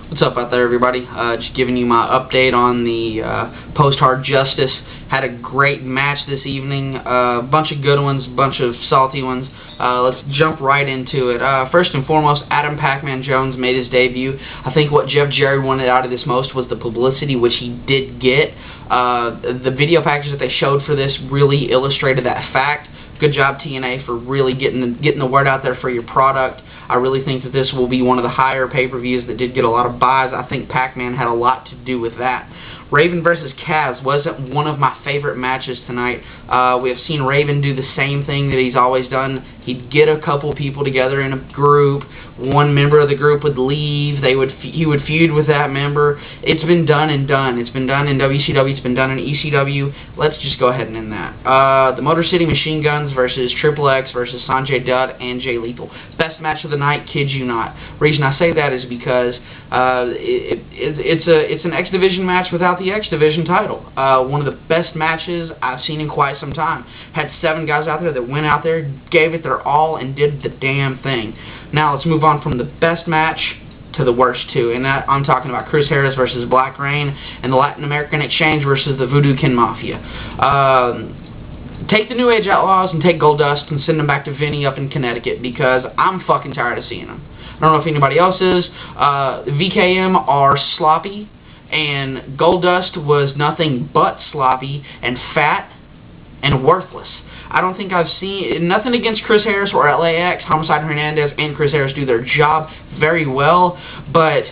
What's up out there, everybody? Just giving you my update on the post-Hard Justice. Had a great match this evening. Bunch of good ones, bunch of salty ones. Let's jump right into it. First and foremost, Adam Pac-Man Jones made his debut. I think what Jeff Jarrett wanted out of this most was the publicity, which he did get. The video package that they showed for this really illustrated that fact. Good job, TNA, for really getting the word out there for your product. I really think that this will be one of the higher pay-per-views that did get a lot of buys. I think Pac-Man had a lot to do with that. Raven versus Kaz wasn't one of my favorite matches tonight. We have seen Raven do the same thing that he's always done. He'd get a couple people together in a group. One member of the group would leave. He would feud with that member. It's been done and done. It's been done in WCW. It's been done in ECW. Let's just go ahead and end that. The Motor City Machine Guns versus Triple X versus Sanjay Dutt and Jay Lethal. Best match of the night, kid you not. Reason I say that is because it's an X Division match without the X Division title. One of the best matches I've seen in quite some time. Had 7 guys out there that went out there, gave it their all, and did the damn thing. Now let's move on from the best match to the worst two, and that I'm talking about Chris Harris versus Black Rain and the Latin American Exchange versus the Voodoo Kin Mafia. Take the New Age Outlaws and take Goldust and send them back to Vinny up in Connecticut, because I'm fucking tired of seeing them. I don't know if anybody else is. VKM are sloppy, and Goldust was nothing but sloppy and fat and worthless. I don't think I've seen, nothing against Chris Harris or LAX. Homicide Hernandez and Chris Harris do their job very well, but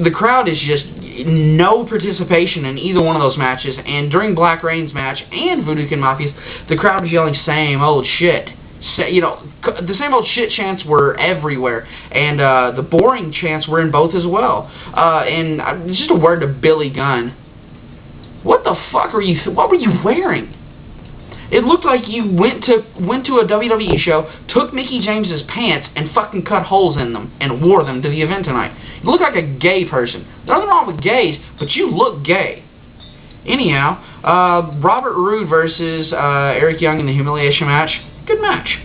the crowd is just no participation in either one of those matches. And during Black Rain's match and Voodoo Kin Mafia's, the crowd was yelling same old shit. You know, the same old shit chants were everywhere, and the boring chants were in both as well. And just a word to Billy Gunn. What the fuck were you wearing? It looked like you went to a WWE show, took Mickey James's pants, and fucking cut holes in them and wore them to the event tonight. You look like a gay person. There's nothing wrong with gays, but you look gay. Anyhow, Robert Roode versus Eric Young in the humiliation match. Good match.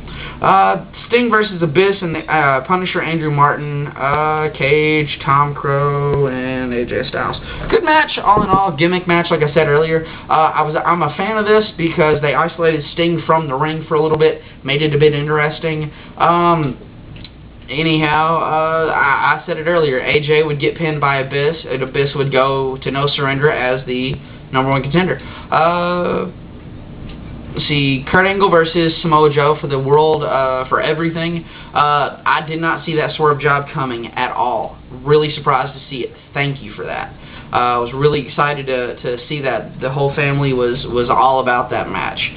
Sting versus Abyss and the Punisher, Andrew Martin, Cage, Tom Crow, and AJ Styles. Good match, all in all. Gimmick match, like I said earlier. I'm a fan of this because they isolated Sting from the ring for a little bit, made it a bit interesting. Anyhow, I said it earlier. AJ would get pinned by Abyss, and Abyss would go to No Surrender as the #1 contender. See, Kurt Angle versus Samoa Joe for the world, for everything. I did not see that swerve job coming at all. Really surprised to see it. Thank you for that. I was really excited to see that the whole family was all about that match.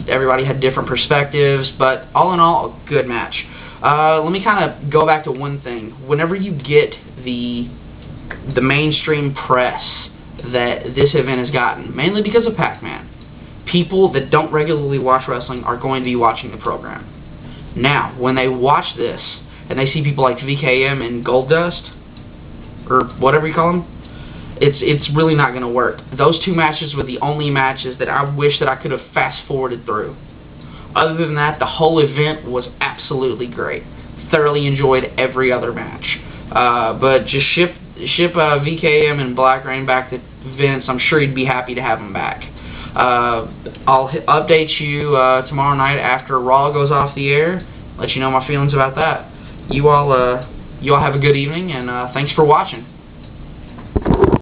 Everybody had different perspectives, but all in all, a good match. Let me kind of go back to one thing. Whenever you get the mainstream press that this event has gotten, mainly because of Pac-Man, people that don't regularly watch wrestling are going to be watching the program. Now, when they watch this, and they see people like VKM and Goldust, or whatever you call them, it's really not going to work. Those 2 matches were the only matches that I wish that I could have fast-forwarded through. Other than that, the whole event was absolutely great. Thoroughly enjoyed every other match. But just ship VKM and Black Rain back to Vince. I'm sure he'd be happy to have them back. I'll update you tomorrow night after Raw goes off the air. Let you know my feelings about that. You all have a good evening, and thanks for watching.